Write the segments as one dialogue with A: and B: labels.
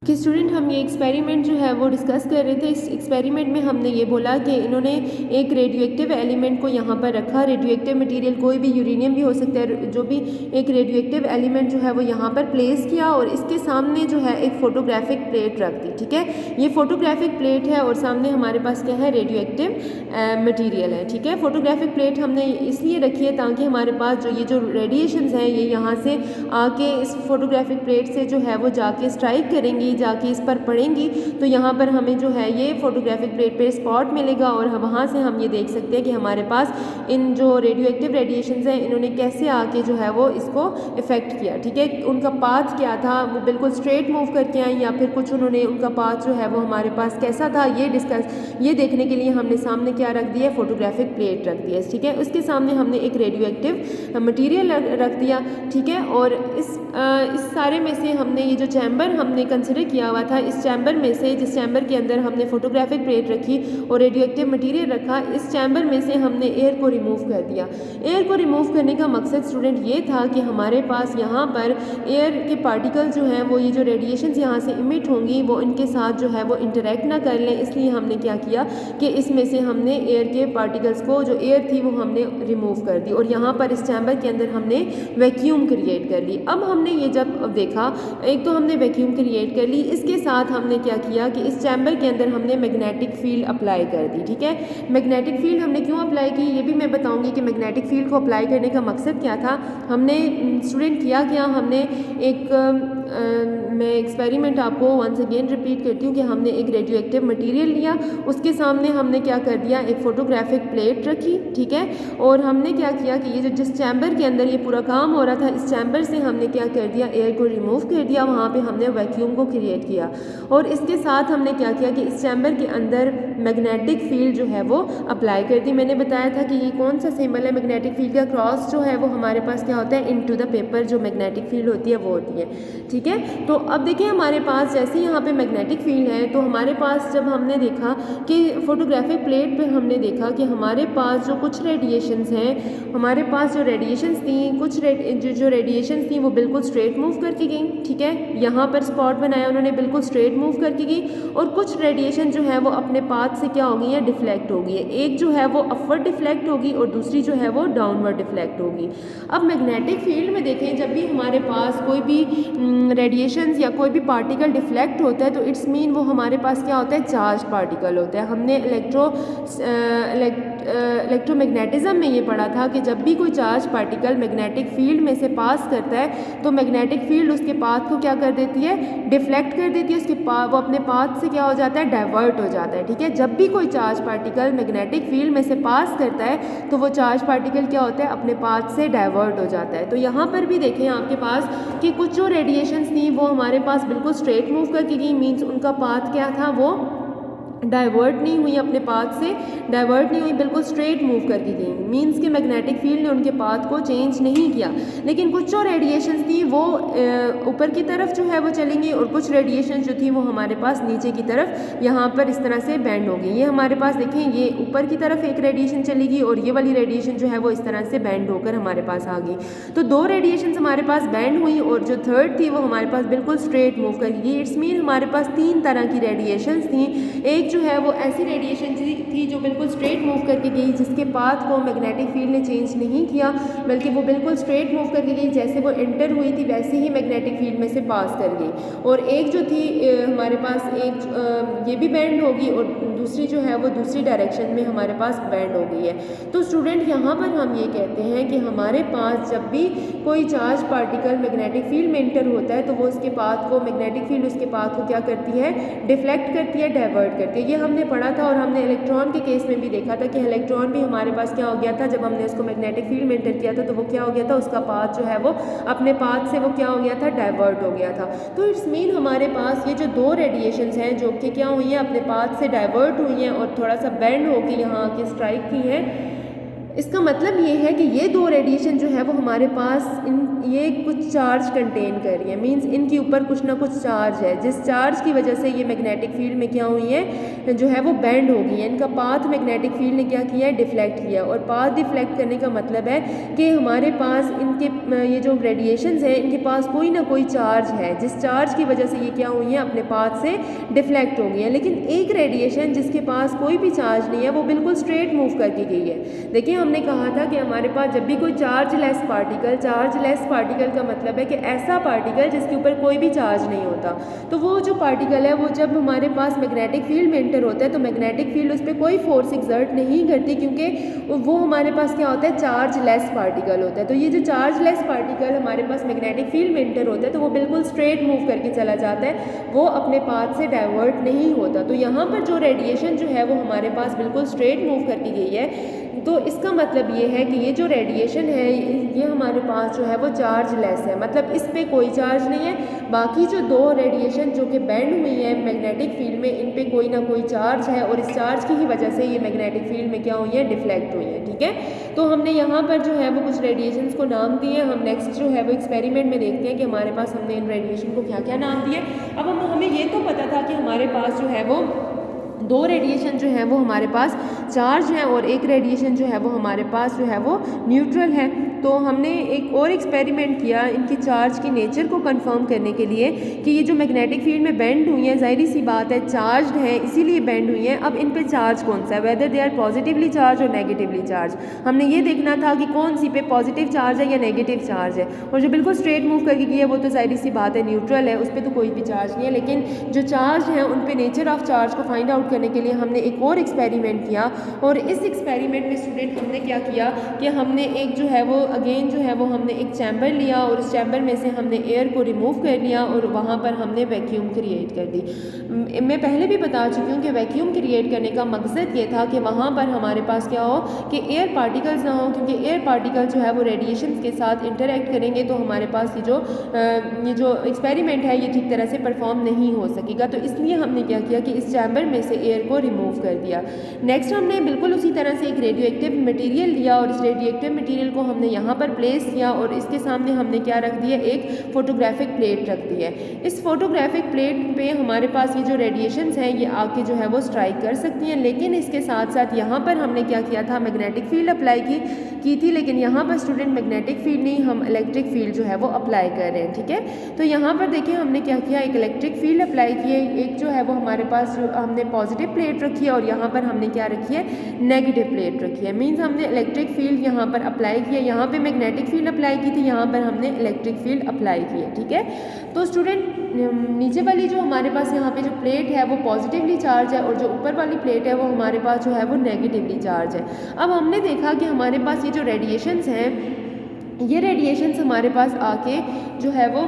A: कि स्टूडेंट हम ये एक्सपेरिमेंट जो है वो डिस्कस कर रहे थे। इस एक्सपेरिमेंट में हमने ये बोला कि इन्होंने एक रेडियो एक्टिव एलिमेंट को यहाँ पर रखा। रेडियो एक्टिव मटीरियल कोई भी यूरेनियम भी हो सकता है, जो भी एक रेडियो एक्टिव एलिमेंट जो है वो यहाँ पर प्लेस किया और इसके सामने जो है एक फोटोग्राफिक प्लेट रख दी। ठीक है, ये फोटोग्राफिक प्लेट है और सामने हमारे पास क्या है, रेडियो एक्टिव मटीरियल है। ठीक है, फोटोग्राफिक प्लेट हमने इसलिए रखी है ताकि हमारे पास जो ये जो रेडिएशंस हैं ये यहाँ से आके इस फोटोग्राफिक प्लेट से जो है वो जाके स्ट्राइक करेंगी, जाके इस पर पड़ेंगी, तो यहाँ पर हमें जो है ये फोटोग्राफिक प्लेट पे स्पॉट मिलेगा और वहाँ से हम ये देख सकते हैं कि हमारे पास इन जो रेडियो एक्टिव रेडिएशंस हैं इन्होंने कैसे आके जो है वो इसको इफेक्ट किया। ठीक है, उनका पाथ क्या था, वो बिल्कुल स्ट्रेट मूव करके आई या फिर कुछ उन्होंने उनका पाथ जो है वो हमारे पास कैसा था, ये देखने के लिए हमने सामने क्या रख दिया, फोटोग्राफिक प्लेट रख दिया। ठीक है, उसके सामने हमने एक रेडियो एक्टिव मटीरियल रख दिया। ठीक है, और इस सारे में से हमने ये जो चैम्बर हमने कंसिडर किया हुआ था, इस चैम्बर में से जिस चैम्बर के अंदर हमने फोटोग्राफिक प्लेट रखी और रेडियो एक्टिव मटीरियल रखा, इस चैम्बर में से हमने एयर को रिमूव कर दिया। एयर को रिमूव करने का मकसद स्टूडेंट ये था कि हमारे पास यहाँ पर एयर के पार्टिकल जो हैं वो ये जो रेडिएशंस यहाँ से इमिट होंगी वो इनके साथ जो है वो इंटरेक्ट ना कर लें, इसलिए हमने क्या किया कि इसमें से हमने एयर के पार्टिकल्स को, जो एयर थी वो हमने रिमूव कर दी और यहाँ पर इस चैम्बर के अंदर हमने वैक्यूम क्रिएट कर ली। अब हमने ये जब देखा, एक तो हमने वैक्यूम क्रिएट कर ली, इसके साथ हमने क्या किया कि इस चैम्बर के अंदर हमने मैग्नेटिक फील्ड अप्लाई कर दी। ठीक है, मैग्नेटिक फील्ड हमने क्यों अप्लाई की ये भी मैं बताऊंगी कि मैग्नेटिक फील्ड को अप्लाई करने का मकसद क्या था। हमने स्टूडेंट किया क्या, हमने एक मैं एक्सपेरिमेंट आपको वंस अगेन रिपीट करती हूँ कि हमने एक रेडियो एक्टिव मटीरियल लिया, उसके सामने हमने क्या कर दिया, एक फोटोग्राफिक प्लेट रखी। ठीक है, और हमने क्या किया कि ये जो जिस चैम्बर के अंदर ये पूरा काम हो रहा था, इस चैम्बर से हमने क्या कर दिया, एयर को रिमूव कर दिया, वहाँ पे हमने वैक्यूम को क्रिएट किया और इसके साथ हमने क्या किया कि इस चैम्बर के अंदर मैग्नेटिक फील्ड जो है वो अप्लाई कर दी। मैंने बताया था कि ये कौन सा सिंबल है मैग्नेटिक फील्ड का, क्रॉस जो है वो हमारे पास क्या होता है, इनटू द पेपर जो मैग्नेटिक फील्ड होती है वो होती है। ठीक है, तो अब देखिए हमारे पास जैसे यहाँ पे मैग्नेटिक फील्ड है, तो हमारे पास जब हमने देखा कि फोटोग्राफिक प्लेट पे हमने देखा कि हमारे पास जो कुछ रेडिएशंस हैं, हमारे पास जो रेडिएशंस थी, कुछ जो रेडिएशंस थी वो बिल्कुल स्ट्रेट मूव करके गई। ठीक है, यहाँ पर स्पॉट बनाया उन्होंने, बिल्कुल स्ट्रेट मूव करके गई और कुछ रेडिएशन जो है वो अपने पाथ से क्या हो गई है, डिफ्लेक्ट हो गई है। एक जो है वो अपवर्ड डिफ्लेक्ट होगी और दूसरी जो है वो डाउनवर्ड डिफ्लेक्ट होगी। अब मैग्नेटिक फील्ड में देखें, जब भी हमारे पास कोई भी रेडिएशंस या कोई भी पार्टिकल डिफ्लेक्ट होता है तो इट्स मीन वो हमारे पास क्या होता है, चार्ज पार्टिकल होता है। हमने इलेक्ट्रोमैग्नेटिज्म में ये पढ़ा था कि जब भी कोई चार्ज पार्टिकल मैग्नेटिक फील्ड में से पास करता है तो मैग्नेटिक फील्ड उसके पाथ को क्या कर देती है, डिफ्लेक्ट कर देती है, उसके वो अपने पाथ से क्या हो जाता है, डाइवर्ट हो जाता है। ठीक है, जब भी कोई चार्ज पार्टिकल मैग्नेटिक फील्ड में से पास करता है तो वो चार्ज पार्टिकल क्या होता है, अपने पाथ से डाइवर्ट हो जाता है। तो यहाँ पर भी देखें आपके पास कि कुछ जो रेडिएशंस थी वो हमारे पास बिल्कुल स्ट्रेट मूव करके गई, मीन्स उनका पाथ क्या था, वो डाइवर्ट नहीं हुई, अपने पाथ से डाइवर्ट नहीं हुई, बिल्कुल स्ट्रेट मूव करके गई, मीन्स कि मैग्नेटिक फील्ड ने उनके पाथ को चेंज नहीं किया। लेकिन कुछ जो रेडिएशंस थी वो ऊपर की तरफ जो है वो चलेंगी और कुछ रेडिएशन जो थी वो हमारे पास नीचे की तरफ यहाँ पर इस तरह से बैंड हो गई। ये हमारे पास देखें, ये ऊपर की तरफ एक रेडिएशन चलेगी और ये वाली रेडिएशन जो है वो इस तरह से बैंड होकर हमारे पास आ गई। तो दो रेडिएशन हमारे पास बैंड हुई और जो थर्ड थी वो हमारे पास बिल्कुल स्ट्रेट मूव करेगी। इट्स मीन हमारे पास तीन तरह की रेडिएशन थी। एक जो है वो ऐसी रेडिएशन थी जो बिल्कुल स्ट्रेट मूव करके गई, जिसके पाथ को मैग्नेटिक फील्ड ने चेंज नहीं किया, बल्कि वो बिल्कुल स्ट्रेट मूव करके गई, जैसे वो एंटर हुई थी वैसे ही मैग्नेटिक फील्ड में से पास कर गई। और एक जो थी हमारे पास एक ये भी बैंड होगी और दूसरी जो है वो दूसरी डायरेक्शन में हमारे पास बैंड हो गई है। तो स्टूडेंट यहाँ पर हम ये कहते हैं कि हमारे पास जब भी कोई चार्ज पार्टिकल मैग्नेटिक फील्ड में एंटर होता है तो वो उसके पाथ को, मैग्नेटिक फील्ड उसके पाथ को क्या करती है, डिफ्लेक्ट करती है, डाइवर्ट करती है। ये हमने पढ़ा था और हमने इलेक्ट्रॉन के केस में भी देखा था कि इलेक्ट्रॉन भी हमारे पास क्या हो गया था, जब हमने उसको मैग्नेटिक फील्ड में एंटर किया था तो वो क्या हो गया था, उसका पाथ जो है वो अपने पाथ से वो क्या हो गया था, डाइवर्ट हो गया था। तो इट्स मीन हमारे पास ये जो दो रेडिएशंस हैं जो कि क्या हुई हैं, अपने पाथ से डाइवर्ट हुई हैं और थोड़ा सा बेंड होकर यहाँ आके स्ट्राइक की हैं, इसका मतलब ये है कि ये दो रेडिएशन जो है वो हमारे पास ये कुछ चार्ज कंटेन कर रही है, मींस इनके ऊपर कुछ ना कुछ चार्ज है, जिस चार्ज की वजह से ये मैग्नेटिक फील्ड में क्या हुई है जो है वो बेंड हो गई है। इनका पाथ मैग्नेटिक फील्ड ने क्या किया है, डिफ्लेक्ट किया। और पाथ डिफ्लेक्ट करने का मतलब है कि हमारे पास इनके ये जो रेडिएशंस हैं इनके पास कोई ना कोई चार्ज है, जिस चार्ज की वजह से ये क्या हुई है, अपने पाथ से डिफ्लेक्ट हो गई है। लेकिन एक रेडिएशन जिसके पास कोई भी चार्ज नहीं है वो बिल्कुल स्ट्रेट मूव करके गई है। देखिए हमने कहा था कि हमारे पास जब भी कोई चार्ज लेस पार्टिकल का मतलब है कि ऐसा पार्टिकल जिसके ऊपर कोई भी चार्ज नहीं होता, तो वो जो पार्टिकल है वो जब हमारे पास मैग्नेटिक फील्ड में एंटर होता है तो मैग्नेटिक फील्ड उस पर कोई फोर्स एक्सर्ट नहीं करती, क्योंकि वो हमारे पास क्या होता है, चार्ज लेस पार्टिकल होता है। तो ये जो चार्ज लेस पार्टिकल हमारे पास मैग्नेटिक फील्ड में एंटर होता है तो वो बिल्कुल स्ट्रेट मूव करके चला जाता है, वो अपने पाथ से डाइवर्ट नहीं होता। तो यहाँ पर जो रेडिएशन जो है वो हमारे पास बिल्कुल स्ट्रेट मूव करके गई है। तो इसका मतलब ये है कि ये जो रेडिएशन है ये हमारे पास जो है वो चार्ज लेस है, मतलब इस पे कोई चार्ज नहीं है। बाकी जो दो रेडिएशन जो कि बैंड हुई है मैग्नेटिक फील्ड में, इन पे कोई ना कोई चार्ज है और इस चार्ज की ही वजह से ये मैग्नेटिक फील्ड में क्या हुई है, डिफ्लेक्ट हुई है। ठीक है, तो हमने यहाँ पर जो है वो कुछ रेडिएशंस को नाम दिए। हम नेक्स्ट जो है वो एक्सपेरिमेंट में देखते हैं कि हमारे पास हमने इन रेडिएशन को क्या क्या नाम दिए। अब हमें ये तो पता था कि हमारे पास जो है वो दो रेडिएशन जो है वो हमारे पास चार्ज हैं और एक रेडिएशन जो है वो हमारे पास जो है वो न्यूट्रल है। तो हमने एक और एक्सपेरिमेंट किया इनकी चार्ज की नेचर को कंफर्म करने के लिए कि ये जो मैग्नेटिक फील्ड में बेंड हुई है, ज़ाहिर सी बात है चार्ज है इसीलिए बेंड हुई है। अब इन पे चार्ज कौन सा है, whether they are positively charge और नेगेटिवली चार्ज। हमने ये देखना था कि कौन सी पे पॉजिटिव चार्ज है या नेगेटिव चार्ज है। और जो बिल्कुल स्ट्रेट मूव करके की है वो तो ज़ाहिर सी बात है न्यूट्रल है, उस पर तो कोई भी चार्ज नहीं है। लेकिन जो चार्ज है उन पे नेचर ऑफ चार्ज को फाइंड आउट करने के लिए हमने एक और एक्सपेरिमेंट किया। और इस एक्सपेरिमेंट में स्टूडेंट हमने क्या किया कि हमने एक जो है वो अगेन जो है वो हमने एक चैम्बर लिया और उस चैम्बर में से हमने एयर को रिमूव कर लिया और वहाँ पर हमने वैक्यूम क्रिएट कर दी। मैं पहले भी बता चुकी हूँ कि वैक्यूम क्रिएट करने का मकसद ये था कि वहाँ पर हमारे पास क्या हो कि एयर पार्टिकल्स ना हो, क्योंकि एयर पार्टिकल जो है वो रेडिएशन के साथ इंटरेक्ट करेंगे तो हमारे पास ये जो एक्सपेरिमेंट है ये ठीक तरह से परफॉर्म नहीं हो सकेगा। तो इसलिए हमने क्या किया कि इस चैम्बर में से एयर को रिमूव कर दिया। नेक्स्ट हमने बिल्कुल उसी तरह से एक रेडियो एक्टिव मटीरियल लिया और इस रेडियो एक्टिव मटीरियल को हमने यहाँ पर प्लेस किया और इसके सामने हमने क्या रख दिया, एक फोटोग्राफिक प्लेट रख दी है। इस फोटोग्राफिक प्लेट पे हमारे पास ये जो रेडिएशंस हैं ये आके जो है वो स्ट्राइक कर सकती हैं। लेकिन इसके साथ साथ यहाँ पर हमने क्या किया था, मैग्नेटिक फील्ड अप्लाई की थी। लेकिन यहाँ पर स्टूडेंट मैग्नेटिक फील्ड नहीं, हम इलेक्ट्रिक फील्ड जो है वो अप्लाई कर रहे हैं। ठीक है, तो यहाँ पर देखिए हमने क्या किया, एक इलेक्ट्रिक फील्ड अप्लाई की है। एक जो है वो हमारे पास जो हमने पॉजिटिव प्लेट रखी है और यहाँ पर हमने क्या रखी है, नेगेटिव प्लेट रखी है। मीन्स हमने इलेक्ट्रिक फील्ड यहाँ पर अप्लाई किया, यहाँ पे मैग्नेटिक फील्ड अप्लाई की थी, यहाँ पर हमने इलेक्ट्रिक फील्ड अप्लाई की है। ठीक है, तो स्टूडेंट नीचे वाली जो हमारे पास यहाँ पे जो प्लेट है वो पॉजिटिवली चार्ज है और जो ऊपर वाली प्लेट है वो हमारे पास जो है वो नेगेटिवली चार्ज है। अब हमने देखा कि हमारे पास ये जो रेडिएशंस हैं ये रेडिएशंस हमारे पास आके जो है वो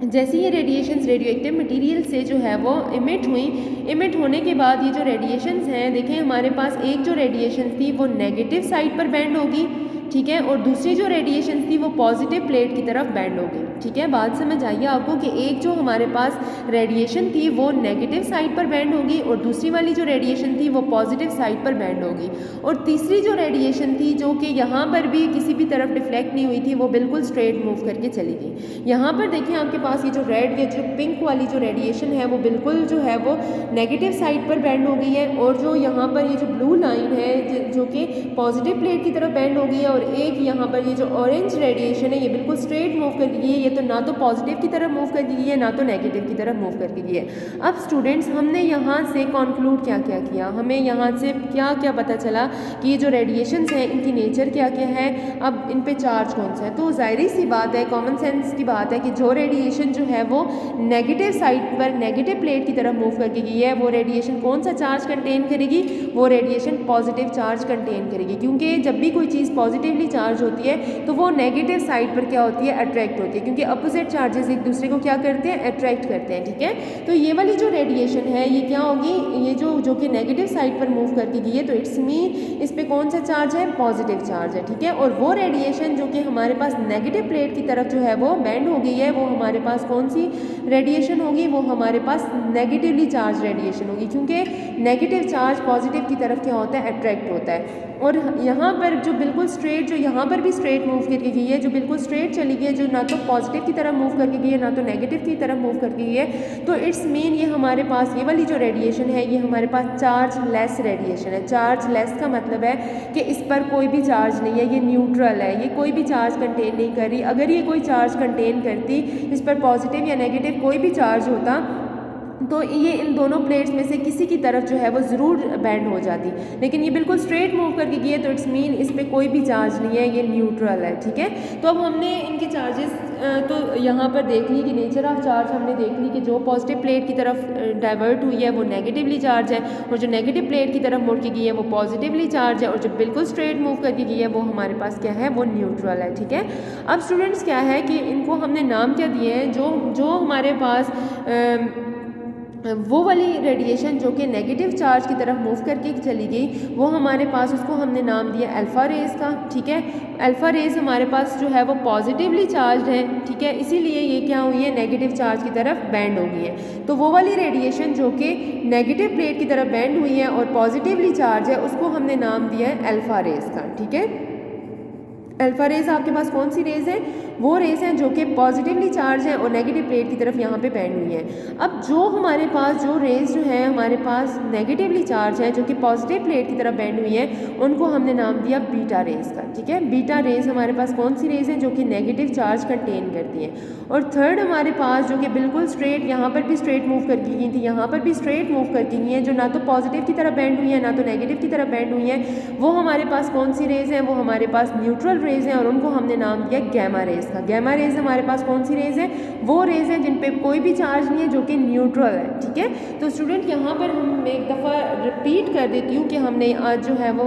A: जैसे ये रेडिएशंस रेडियो एक्टिव मटीरियल से जो है वो इमिट हुई, इमिट होने के बाद ये जो रेडिएशंस हैं देखें हमारे पास एक जो रेडिएशन थी वो नेगेटिव साइड पर बैंड होगी, ठीक है, और दूसरी जो रेडिएशन थी वो पॉजिटिव प्लेट की तरफ बैंड हो गई। ठीक है, बात समझ आइए आपको कि एक जो हमारे पास रेडिएशन थी वो नेगेटिव साइड पर बैंड होगी और दूसरी वाली जो रेडिएशन थी वो पॉजिटिव साइड पर बैंड होगी। और तीसरी जो रेडिएशन थी जो कि यहाँ पर भी किसी भी तरफ डिफ्लेक्ट नहीं हुई थी वो बिल्कुल स्ट्रेट मूव करके चली गई। यहाँ पर देखिए आपके पास ये जो रेड या जो पिंक वाली जो रेडिएशन है वो बिल्कुल जो है वो नेगेटिव साइड पर बैंड हो गई है और जो यहाँ पर ये जो ब्लू लाइन है जो कि पॉजिटिव प्लेट की तरफ बैंड हो गई है और एक यहाँ पर ये जो ऑरेंज रेडिएशन है ये बिल्कुल स्ट्रेट मूव कर गई है। ये तो ना तो पॉजिटिव की तरफ मूव कर गई है ना तो नेगेटिव की तरफ मूव कर गई है। अब स्टूडेंट्स हमने यहाँ से कॉन्क्लूड क्या क्या किया, हमें यहाँ से क्या क्या पता चला कि ये जो रेडिएशंस हैं इनकी नेचर क्या क्या है, अब इन पे चार्ज कौन सा है। तो ज़ाहिर सी बात है, कॉमन सेंस की बात है कि जो रेडिएशन जो है वो नेगेटिव साइड पर नेगेटिव प्लेट की तरफ मूव करके गई है वो रेडिएशन कौन सा चार्ज कंटेन करेगी, वो रेडिएशन पॉजिटिव चार्ज कंटेन करेगी। क्योंकि जब भी कोई चीज़ पॉजिटिवली चार्ज होती है तो वो नेगेटिव साइड पर क्या होती है, अट्रैक्ट होती है, क्योंकि अपोजिट चार्जेस एक दूसरे को क्या करते हैं, अट्रैक्ट करते हैं। ठीक है, तो ये वाली जो रेडिएशन है ये क्या होगी, ये जो कि नेगेटिव साइड पर मूव करके गई है तो इट्स मीन इस पे कौन सा चार्ज है, पॉजिटिव चार्ज है। ठीक है, और वो रेडिएशन जो कि हमारे पास नेगेटिव प्लेट की तरफ जो है वो बैंड हो गई है वो हमारे पास कौन सी रेडिएशन होगी, वो हमारे पास नेगेटिवली चार्ज रेडिएशन होगी, क्योंकि नेगेटिव चार्ज पॉजिटिव की तरफ क्या होता है, अट्रैक्ट होता है। और यहाँ पर जो बिल्कुल स्ट्रेट, जो यहाँ पर भी स्ट्रेट मूव करके गई है, जो बिल्कुल स्ट्रेट चली गई है, जो ना तो पॉजिटिव की तरफ मूव करके गई है ना तो नेगेटिव की तरफ मूव करके गई है, तो इट्स मीन ये हमारे पास ये वाली जो रेडिएशन है ये हमारे पास चार्ज लेस रेडिएशन है। चार्ज लेस का मतलब है कि इस पर कोई भी चार्ज नहीं है, ये न्यूट्रल है, ये कोई भी चार्ज कंटेन नहीं कर रही। अगर ये कोई चार्ज कंटेन करती, इस पर पॉजिटिव या नेगेटिव कोई भी चार्ज होता, तो ये इन दोनों प्लेट्स में से किसी की तरफ जो है वो ज़रूर बैंड हो जाती, लेकिन ये बिल्कुल स्ट्रेट मूव करके गई है, तो इट्स मीन इस पर कोई भी चार्ज नहीं है, ये न्यूट्रल है। ठीक है, तो अब हमने इनके चार्जेस तो यहाँ पर देख ली कि नेचर ऑफ चार्ज हमने देख ली कि जो पॉजिटिव प्लेट की तरफ डाइवर्ट हुई है वो नेगेटिवली चार्ज है, और जो नेगेटिव प्लेट की तरफ मुड़ के गई है वो पॉजिटिवली चार्ज है, और जो बिल्कुल स्ट्रेट मूव करके गई है वो हमारे पास क्या है, वो न्यूट्रल है। ठीक है, अब स्टूडेंट्स क्या है कि इनको हमने नाम क्या दिए हैं, जो हमारे पास वो वाली रेडिएशन जो कि नेगेटिव चार्ज की तरफ मूव करके चली गई, वो हमारे पास उसको हमने नाम दिया अल्फ़ा रेज़ का। ठीक है, अल्फ़ा रेज़ हमारे पास जो है वो पॉजिटिवली चार्ज है। ठीक है, इसीलिए ये क्या हुई है, नेगेटिव चार्ज की तरफ बैंड हो गई है। तो वो वाली रेडिएशन जो कि नेगेटिव प्लेट की तरफ बैंड हुई है और पॉजिटिवली चार्ज है, उसको हमने नाम दिया है अल्फ़ा रेज़ का। ठीक है, अल्फ़ा रेज़ आपके पास कौन सी रेज़ है, वो रेज़ हैं जो कि पॉजिटिवली चार्ज हैं और नेगेटिव प्लेट की तरफ यहाँ पे बैंड हुई है। अब जो हमारे पास जो रेज़ जो है हमारे पास नेगेटिवली चार्ज है, जो कि पॉजिटिव प्लेट की तरफ बैंड हुई है, उनको हमने नाम दिया बीटा रेज़ का। ठीक है, बीटा रेज़ हमारे पास कौन सी रेज़ हैं, जो कि नेगेटिव चार्ज कंटेन करती हैं। और थर्ड हमारे पास जो कि बिल्कुल स्ट्रेट, यहाँ पर भी स्ट्रेट मूव करके गई थी, यहाँ पर भी स्ट्रेट मूव करके गई हैं, जो ना तो पॉजिटिव की तरफ बैंड हुई है ना तो नेगेटिव की तरफ बैंड हुई है, वो हमारे पास कौन सी रेज़ हैं, वो हमारे पास न्यूट्रल रेज़ हैं, और उनको हमने नाम दिया गैमा रेज़ का। गैमा रेज़ हमारे पास कौन सी रेज़ है, वो रेज़ हैं जिन पे कोई भी चार्ज नहीं है, जो कि न्यूट्रल है। ठीक है, तो स्टूडेंट यहाँ पर हम एक दफ़ा रिपीट कर देती हूँ कि हमने आज जो है वो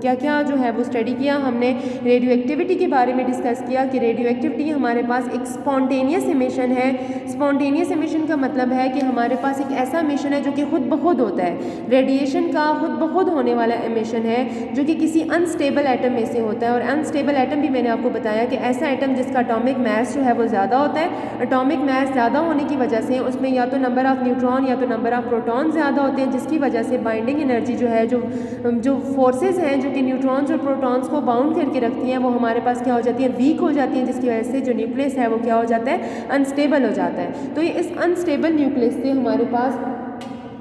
A: क्या क्या जो है वो स्टडी किया। हमने रेडियो एक्टिविटी के बारे में डिस्कस किया कि रेडियो एक्टिविटी हमारे पास एक स्पॉन्टेनियस एमिशन है। स्पॉन्टेनियस एमिशन का मतलब है कि हमारे पास एक ऐसा एमिशन है जो कि खुद ब खुद होता है। रेडिएशन का खुद ब खुद होने वाला एमिशन है जो कि किसी अनस्टेबल एटम में से होता है, और अनस्टेबल एटम भी मैंने आपको बताया कि ऐसा एटम जिसका एटॉमिक मास जो है वो ज़्यादा होता है। एटॉमिक मास ज़्यादा होने की वजह से उसमें या तो नंबर ऑफ़ न्यूट्रॉन या तो नंबर ऑफ़ प्रोटॉन ज़्यादा होते हैं, जिसकी वजह से बाइंडिंग एनर्जी जो है, जो फोर्सेस हैं जो कि न्यूट्रॉन्स और प्रोटॉन्स को बाउंड करके रखती हैं, वो हमारे पास क्या हो जाती है, वीक हो जाती हैं, जिसकी वजह से जो न्यूक्लियस है वो क्या हो जाता है, अनस्टेबल हो जाता है। तो ये इस अनस्टेबल न्यूक्लियस से हमारे पास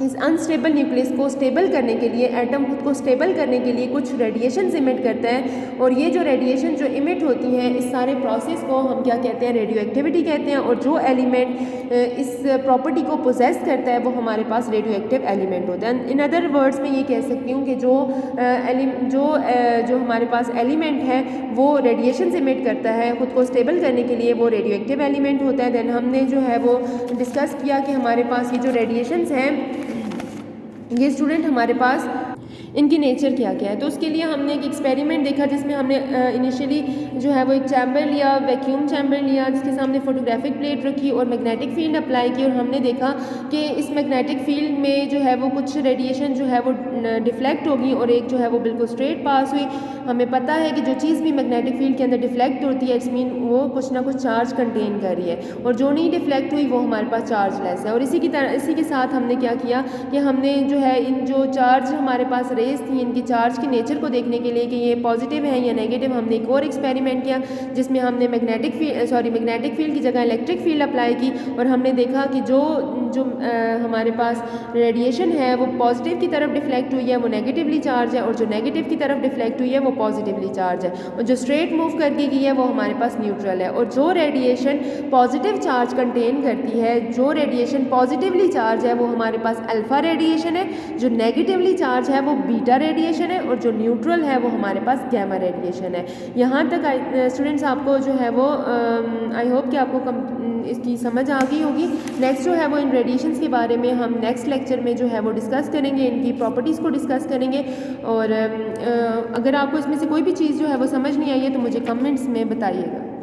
A: इस अनस्टेबल न्यूक्लियस को स्टेबल करने के लिए, एटम खुद को स्टेबल करने के लिए कुछ रेडिएशन इमिट करता है, और ये जो रेडिएशन जो इमिट होती हैं, इस सारे प्रोसेस को हम क्या कहते हैं, रेडियो एक्टिविटी कहते हैं। और जो एलिमेंट इस प्रॉपर्टी को पोजेस करता है वो हमारे पास रेडियो एक्टिव एलिमेंट होता है। इन अदर वर्ड्स में ये कह सकती हूँ कि जो हमारे पास एलिमेंट है वो रेडिएशन इमिट करता है, खुद को स्टेबल करने के लिए वो रेडियो एक्टिव एलिमेंट होता है। देन हमने जो है वो डिस्कस किया कि हमारे पास ये जो रेडिएशंस हैं, ये स्टूडेंट हमारे पास इनकी नेचर क्या क्या है। तो उसके लिए हमने एक एक्सपेरिमेंट देखा जिसमें हमने इनिशियली जो है वो एक चैम्बर लिया, वैक्यूम चैम्बर लिया, जिसके सामने फोटोग्राफिक प्लेट रखी और मैग्नेटिक फील्ड अप्लाई की, और हमने देखा कि इस मैग्नेटिक फील्ड में जो है वो कुछ रेडिएशन जो है वो डिफ्लेक्ट होगी और एक जो है वो बिल्कुल स्ट्रेट पास हुई। हमें पता है कि जो चीज़ भी मैग्नेटिक फील्ड के अंदर डिफ्लेक्ट होती है, इट्स मीन वो कुछ ना कुछ चार्ज कंटेन कर रही है, और जो नहीं डिफ्लेक्ट हुई वो हमारे पास चार्ज लेस है। और इसी के साथ हमने क्या किया कि हमने जो है इन जो चार्ज हमारे पास रेज थी, इनकी चार्ज की नेचर को देखने के लिए कि ये पॉजिटिव है या नेगेटिव, हमने एक और एक्सपेरिमेंट किया जिसमें हमने मैग्नेटिक फील्ड की जगह इलेक्ट्रिक फील्ड अप्लाई की, और हमने देखा कि जो हमारे पास रेडिएशन है वो पॉजिटिव की तरफ डिफ्लेक्ट हुई है वो नेगेटिवली चार्ज है, और जो नेगेटिव की तरफ डिफ्लेक्ट हुई है वो पॉजिटिवली चार्ज है, और जो स्ट्रेट मूव करके गई है वो हमारे पास न्यूट्रल है। और जो रेडिएशन पॉजिटिव चार्ज कंटेन करती है, जो रेडिएशन पॉजिटिवली चार्ज है वो हमारे पास अल्फा रेडिएशन है, जो नेगेटिवली चार्ज है वो बीटा रेडिएशन है, और जो न्यूट्रल है वो हमारे पास गैमा रेडिएशन है। यहाँ तक स्टूडेंट्स आपको जो है वो आई होप कि आपको इसकी समझ आ गई होगी। नेक्स्ट जो है वो इन रेडिएशंस के बारे में हम नेक्स्ट लेक्चर में जो है वो डिस्कस करेंगे, इनकी प्रॉपर्टीज़ को डिस्कस करेंगे। और अगर आपको इसमें से कोई भी चीज़ जो है वो समझ नहीं आई है तो मुझे कमेंट्स में बताइएगा।